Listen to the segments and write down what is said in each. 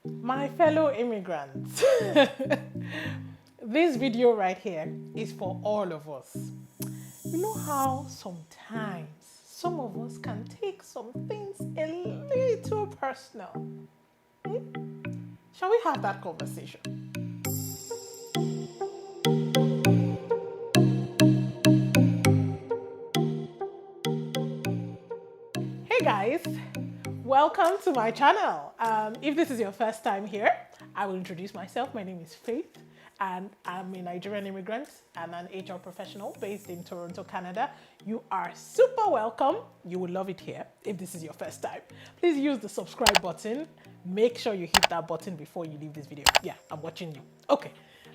My fellow immigrants, this video right here is for all of us. You know how sometimes some of us can take some things a little personal? Shall we have that conversation? Hey guys, welcome to my channel. If this is your first time here, I will introduce myself. My name is Faith and I'm a Nigerian immigrant and an HR professional based in Toronto, Canada. You are super welcome. You will love it here if this is your first time. Please use the subscribe button. Make sure you hit that button before you leave this video. Yeah, I'm watching you. Okay.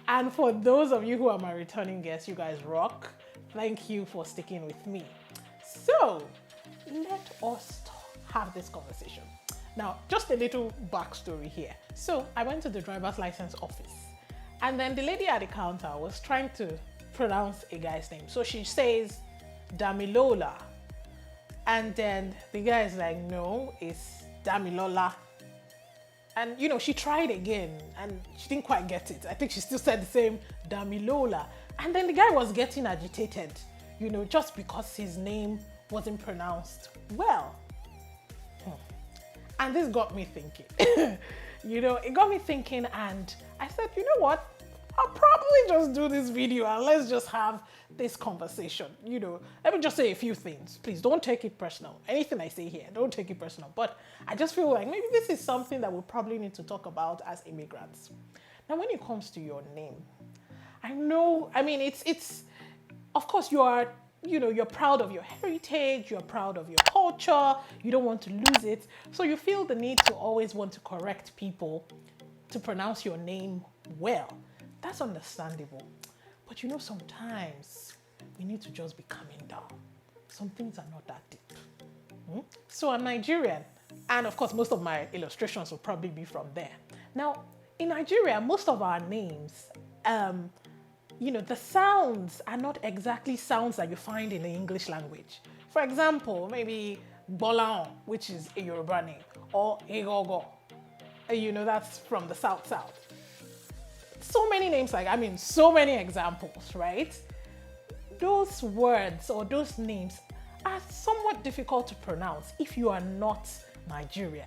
And for those of you who are my returning guests, you guys rock. Thank you for sticking with me. So, let us have this conversation. Now, just a little backstory here. So I went to the driver's license office and then the lady at the counter was trying to pronounce a guy's name. So she says Damilola. And then the guy is like, no, it's Damilola. And you know, she tried again and she didn't quite get it. I think she still said the same Damilola. And then the guy was getting agitated, you know, just because his name wasn't pronounced well. And this got me thinking. It got me thinking and I said, you know what? I'll probably just do this video and let's just have this conversation. Let me just say a few things. Please don't take it personal. Anything I say here, don't take it personal. But I just feel like maybe this is something that we probably need to talk about as immigrants. Now, when it comes to your name, it's of course you're proud of your heritage, you're proud of your culture, you don't want to lose it. So you feel the need to always want to correct people to pronounce your name well. That's understandable. But sometimes we need to just be calming down. Some things are not that deep. So I'm Nigerian, and of course most of my illustrations will probably be from there. Now, in Nigeria, most of our names, the sounds are not exactly sounds that you find in the English language. For example, maybe Bolan, which is a Yoruba name, or Egogo. That's from the South. So many names, so many examples, right? Those words or those names are somewhat difficult to pronounce if you are not Nigerian.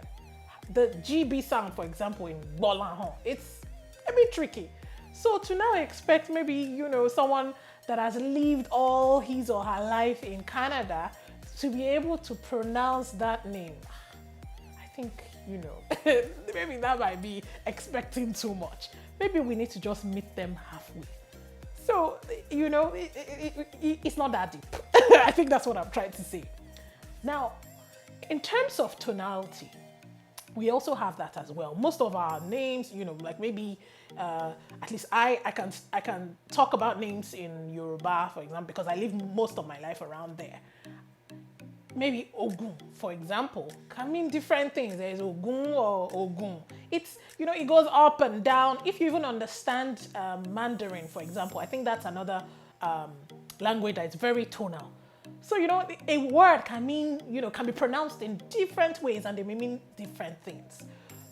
The GB sound, for example, in Bolan, it's a bit tricky. So to now expect maybe, someone that has lived all his or her life in Canada to be able to pronounce that name, I think, maybe that might be expecting too much. Maybe we need to just meet them halfway. So, it's not that deep. I think that's what I'm trying to say. Now, in terms of tonality, we also have that as well. Most of our names, like maybe, at least I can talk about names in Yoruba, for example, because I live most of my life around there. Maybe Ogun, for example, can mean different things. There's Ogun or Ogun. It's, it goes up and down. If you even understand Mandarin, for example, I think that's another language that's very tonal. So, a word can mean, can be pronounced in different ways and they may mean different things.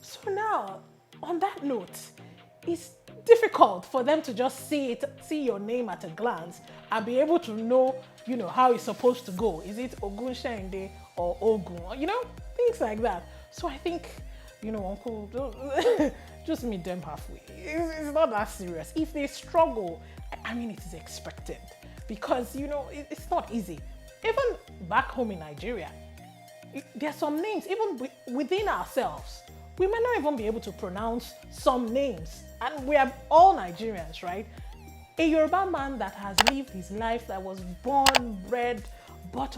So now, on that note, it's difficult for them to just see your name at a glance and be able to know, how it's supposed to go. Is it Ogun Shende or Ogun? Things like that. So I think, Uncle, just meet them halfway. It's not that serious. If they struggle, it is expected because, it's not easy. Even back home in Nigeria, there are some names, even within ourselves, we may not even be able to pronounce some names. And we are all Nigerians, right? A Yoruba man that has lived his life, that was born, bred, brought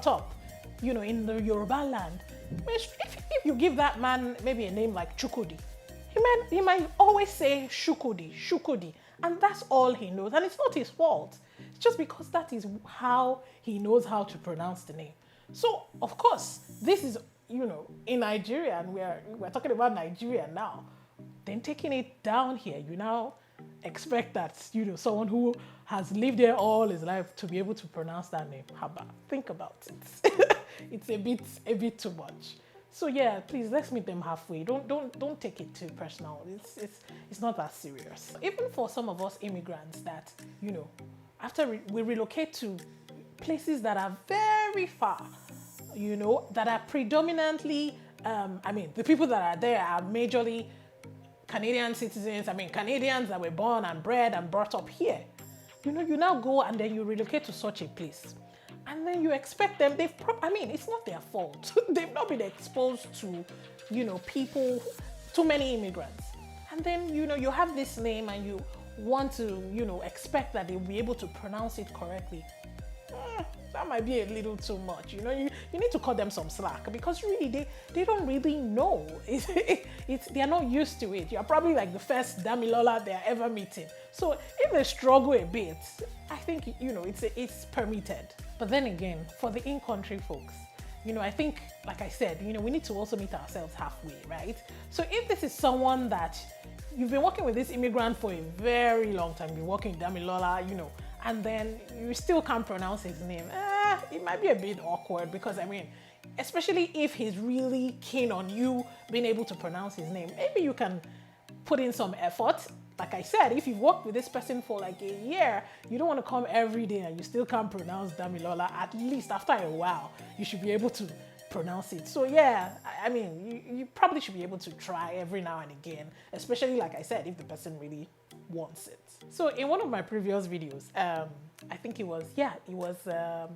up, in the Yoruba land. If you give that man maybe a name like Chukudi, he might always say Shukudi, and that's all he knows. And it's not his fault. It's just because that is how he knows how to pronounce the name. So, of course, this is, in Nigeria, and we're talking about Nigeria now. Then taking it down here, you now expect that, someone who has lived there all his life to be able to pronounce that name. Think about it. It's a bit too much. So yeah, please let's meet them halfway. Don't take it too personal. It's not that serious. Even for some of us immigrants that, after we relocate to places that are very far, that are predominantly, the people that are there are majorly Canadian citizens. Canadians that were born and bred and brought up here. You now go and then you relocate to such a place. And then you expect them, it's not their fault. They've not been exposed to, people, too many immigrants. And then, you have this name and you want to, expect that they'll be able to pronounce it correctly. That might be a little too much. You need to cut them some slack because really they don't really know. They're not used to it. You're probably like the first Damilola they're ever meeting. So if they struggle a bit, I think, it's permitted. But then again, for the in-country folks, I think, like I said, we need to also meet ourselves halfway, right? So if this is someone that you've been working with this immigrant for a very long time, you're working with Damilola, and then you still can't pronounce his name, it might be a bit awkward because, especially if he's really keen on you being able to pronounce his name, maybe you can put in some effort. Like I said, if you've worked with this person for like a year, you don't want to come every day and you still can't pronounce Damilola. At least after a while, you should be able to pronounce it. So yeah, you probably should be able to try every now and again, especially like I said, if the person really wants it. So in one of my previous videos, I think it was the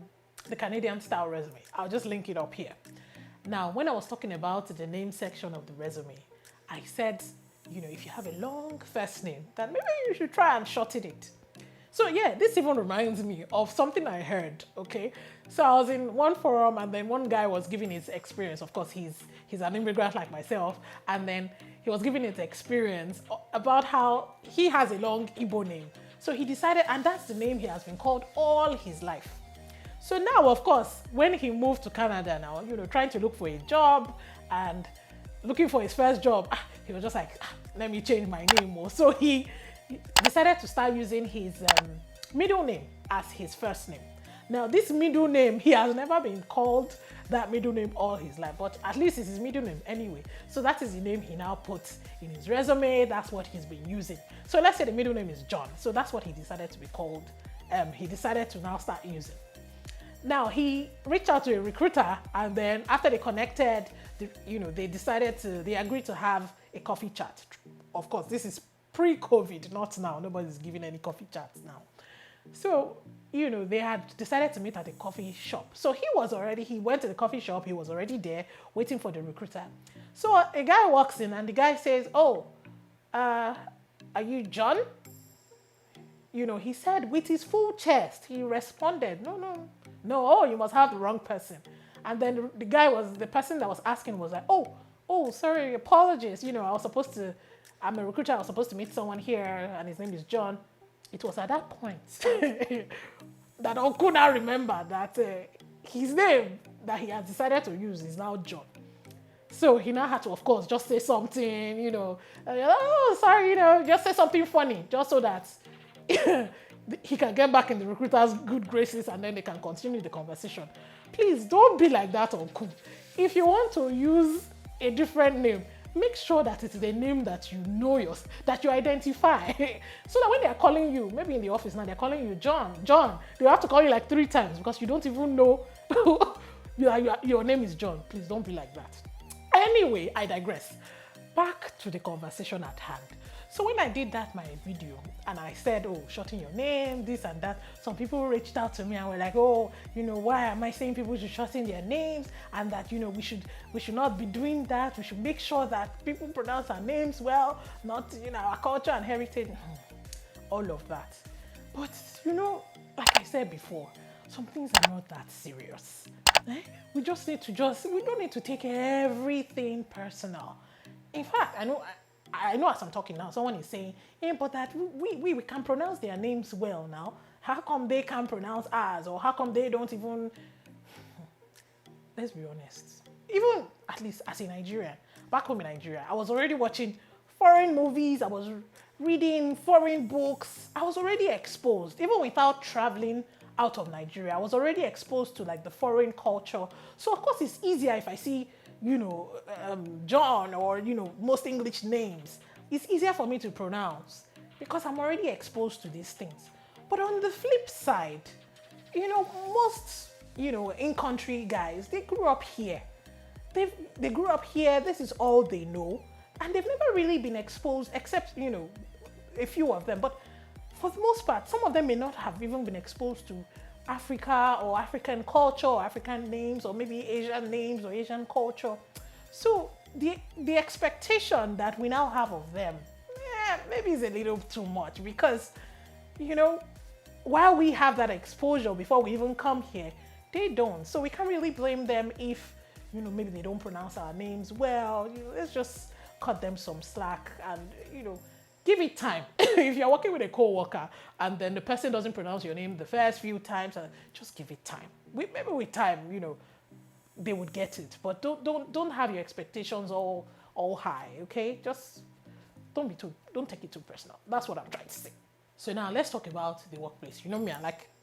Canadian style resume. I'll just link it up here. Now, when I was talking about the name section of the resume, I said, if you have a long first name, then maybe you should try and shorten it. So yeah, this even reminds me of something I heard, okay? So I was in one forum and then one guy was giving his experience. Of course, he's an immigrant like myself. And then he was giving his experience about how he has a long Igbo name. So he decided, and that's the name he has been called all his life. So now, of course, when he moved to Canada now, trying to look for a job and looking for his first job, he was just like, let me change my name more. So he decided to start using his middle name as his first name. Now, this middle name, he has never been called that middle name all his life, but at least it's his middle name anyway. So that is the name he now puts in his resume. That's what he's been using. So let's say the middle name is John. So that's what he decided to be called. He decided to now start using. Now, he reached out to a recruiter, and then after they connected, they agreed to have a coffee chat. Of course, this is pre-COVID, not now. Nobody's giving any coffee chats now. So, they had decided to meet at a coffee shop. So he went to the coffee shop. He was already there waiting for the recruiter. So a guy walks in and the guy says, are you John? He said with his full chest, he responded, no, you must have the wrong person. And then the person that was asking was like, oh, sorry, apologies. I'm a recruiter. I was supposed to meet someone here and his name is John. It was at that point that Uncle now remember that his name that he had decided to use is now John. So he now had to, of course, just say something, sorry, just say something funny, just so that he can get back in the recruiter's good graces and then they can continue the conversation. Please don't be like that, Uncle. If you want to use a different name, make sure that it's the name that you know that you identify. So that when they're calling you, maybe in the office now, they're calling you John, they have to call you like 3 times because you don't even know your name is John. Please don't be like that. Anyway, I digress. Back to the conversation at hand. So when I did my video and I said, shorten your name, this and that, some people reached out to me and were like, why am I saying people should shorten their names and that, we should not be doing that. We should make sure that people pronounce our names well, not, our culture and heritage, all of that. But, like I said before, some things are not that serious. We just need to we don't need to take everything personal. In fact, I know as I'm talking now, someone is saying, but that we can pronounce their names well now. How come they can't pronounce ours? Or how come they don't even... Let's be honest. Even, at least as a Nigerian, back home in Nigeria, I was already watching foreign movies. I was reading foreign books. I was already exposed. Even without traveling out of Nigeria, I was already exposed to like the foreign culture. So of course it's easier if I see John, or, most English names. It's easier for me to pronounce because I'm already exposed to these things. But on the flip side, most, in-country guys, they grew up here. They grew up here, this is all they know. And they've never really been exposed, except, a few of them. But for the most part, some of them may not have even been exposed to Africa or African culture or African names or maybe Asian names or Asian culture. So the expectation that we now have of them, maybe is a little too much because, while we have that exposure before we even come here, they don't. So we can't really blame them if, maybe they don't pronounce our names well. Let's just cut them some slack and, give it time. If you're working with a co-worker and then the person doesn't pronounce your name the first few times, just give it time. Maybe with time, they would get it. But don't have your expectations all high, okay? Just don't take it too personal. That's what I'm trying to say. So now let's talk about the workplace. You know me,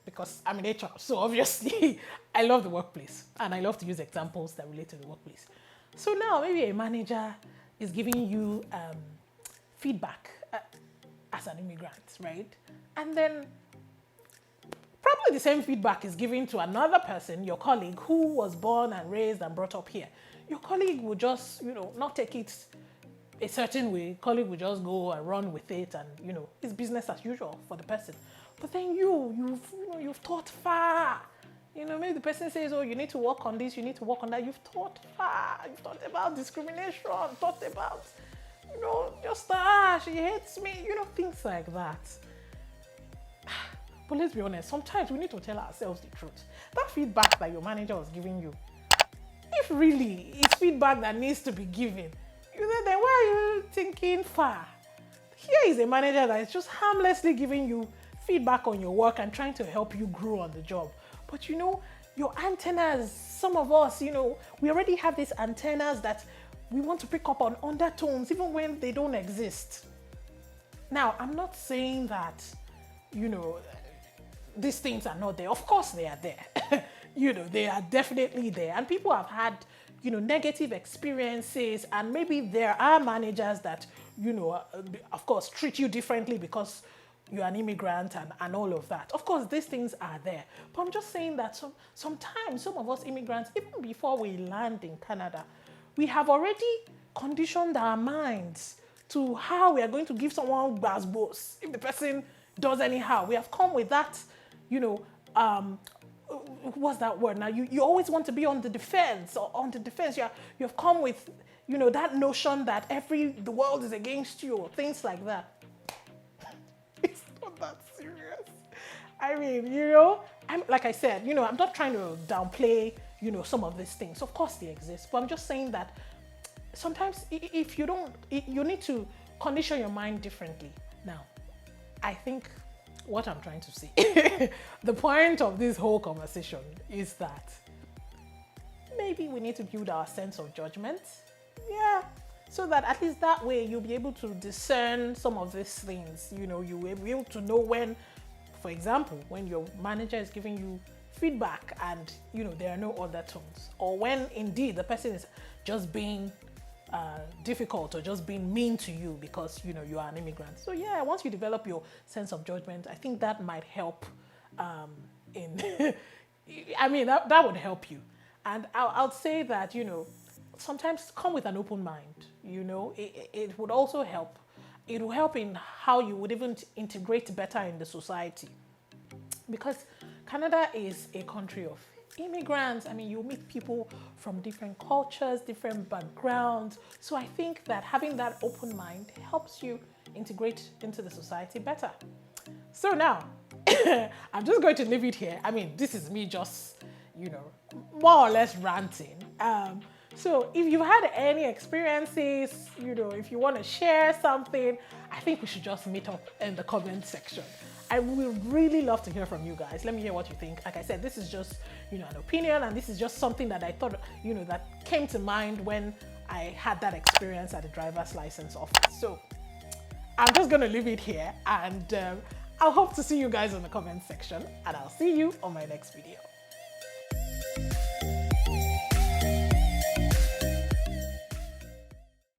because I'm in HR, so obviously I love the workplace and I love to use examples that relate to the workplace. So now maybe a manager is giving you feedback as an immigrant, right? And then probably the same feedback is given to another person, your colleague, who was born and raised and brought up here. Your colleague will just, not take it a certain way. Colleague will just go and run with it, and it's business as usual for the person. But then you've thought far. Maybe the person says, oh, you need to work on this, you need to work on that. You've thought far. You've thought about discrimination, thought about, just, she hates me, things like that. But let's be honest, sometimes we need to tell ourselves the truth. That feedback that your manager was giving you, if really it's feedback that needs to be given, then why are you thinking far? Here is a manager that is just harmlessly giving you feedback on your work and trying to help you grow on the job. But your antennas, some of us, we already have these antennas that we want to pick up on undertones even when they don't exist. Now, I'm not saying that, these things are not there. Of course they are there. They are definitely there. And people have had, negative experiences, and maybe there are managers that, of course, treat you differently because you're an immigrant and all of that. Of course, these things are there. But I'm just saying that sometimes some of us immigrants, even before we land in Canada, we have already conditioned our minds to how we are going to give someone basbos if the person does anyhow. We have come with that, what's that word now? You always want to be on the defense, or on the defense. You have come with, that notion that the world is against you, or things like that. It's not that serious. I mean, like I said, I'm not trying to downplay, some of these things. Of course they exist, but I'm just saying that sometimes if you don't, you need to condition your mind differently. Now, I think what I'm trying to say, the point of this whole conversation is that maybe we need to build our sense of judgment. Yeah. So that at least that way you'll be able to discern some of these things. You will be able to know when, for example, when your manager is giving you feedback and, there are no undertones, or when indeed the person is just being difficult or just being mean to you because, you are an immigrant. So yeah, once you develop your sense of judgment, I think that might help that would help you. And I'll say that, sometimes come with an open mind. It would also help. It will help in how you would even integrate better in the society. Because Canada is a country of immigrants. I mean, you meet people from different cultures, different backgrounds. So I think that having that open mind helps you integrate into the society better. So now, I'm just going to leave it here. I mean, this is me just, more or less ranting. So if you've had any experiences, if you want to share something, I think we should just meet up in the comment section. I would really love to hear from you guys. Let me hear what you think. Like I said, this is just, an opinion, and this is just something that I thought, that came to mind when I had that experience at the driver's license office. So I'm just going to leave it here, and I'll hope to see you guys in the comment section, and I'll see you on my next video.